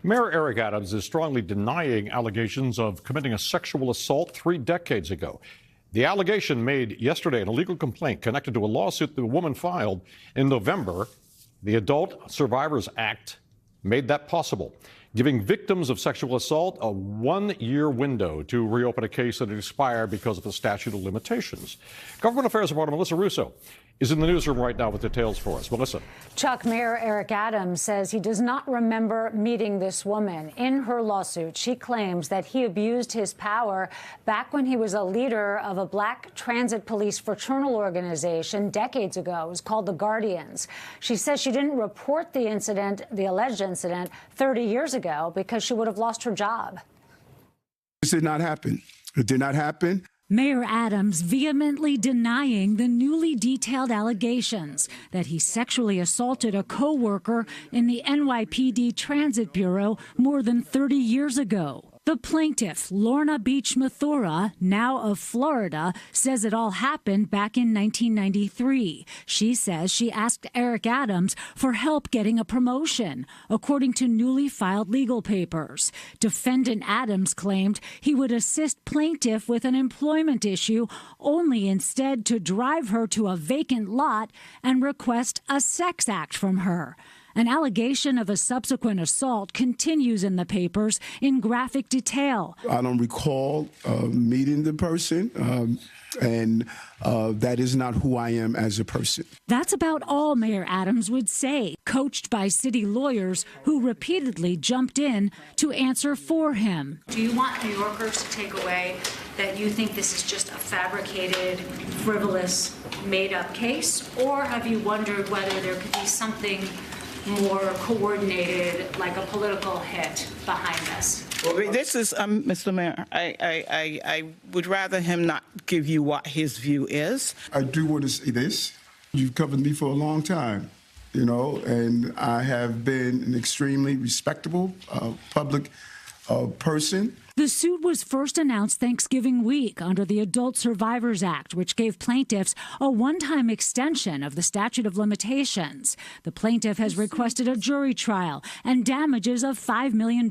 Mayor Eric Adams is strongly denying allegations of committing a sexual assault 3 decades ago. The allegation made yesterday, an illegal complaint connected to a lawsuit the woman filed in November. The Adult Survivors Act made that possible, giving victims of sexual assault a 1-year window to reopen a case that had expired because of the statute of limitations. Government Affairs reporter Melissa Russo is in the newsroom right now with details for us. Melissa. Chuck, Mayor Eric Adams says he does not remember meeting this woman. In her lawsuit, she claims that he abused his power back when he was a leader of a black transit police fraternal organization decades ago. It was called the Guardians. She says she didn't report the incident, the alleged incident, 30 years ago because she would have lost her job. This did not happen. It did not happen. Mayor Adams vehemently denying the newly detailed allegations that he sexually assaulted a co-worker in the NYPD Transit Bureau more than 30 years ago. The plaintiff, Lorna Beach Mathura, now of Florida, says it all happened back in 1993. She says she asked Eric Adams for help getting a promotion, according to newly filed legal papers. Defendant Adams claimed he would assist plaintiff with an employment issue, only instead to drive her to a vacant lot and request a sex act from her. An allegation of a subsequent assault continues in the papers in graphic detail. I don't recall meeting the person, and that is not who I am as a person. That's about all Mayor Adams would say, coached by city lawyers who repeatedly jumped in to answer for him. Do you want New Yorkers to take away that you think this is just a fabricated, frivolous, made-up case? Or have you wondered whether there could be something more coordinated, like a political hit behind this? Well, this is, Mr. Mayor, I would rather him not give you what his view is. I do want to say this. You've covered me for a long time, you know, and I have been an extremely respectable public person. The suit was first announced Thanksgiving week under the Adult Survivors Act, which gave plaintiffs a one-time extension of the statute of limitations. The plaintiff has requested a jury trial and damages of $5 million.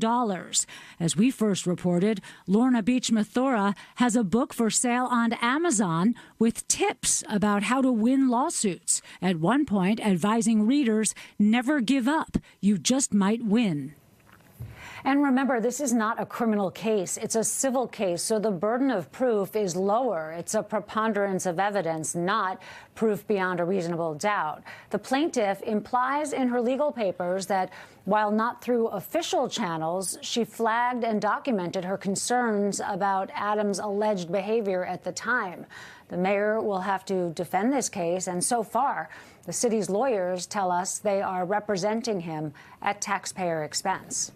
As we first reported, Lorna Beach Mathura has a book for sale on Amazon with tips about how to win lawsuits. At one point, advising readers, never give up. You just might win. And remember, this is not a criminal case. It's a civil case, so the burden of proof is lower. It's a preponderance of evidence, not proof beyond a reasonable doubt. The plaintiff implies in her legal papers that while not through official channels, she flagged and documented her concerns about Adams' alleged behavior at the time. The mayor will have to defend this case, and so far, the city's lawyers tell us they are representing him at taxpayer expense.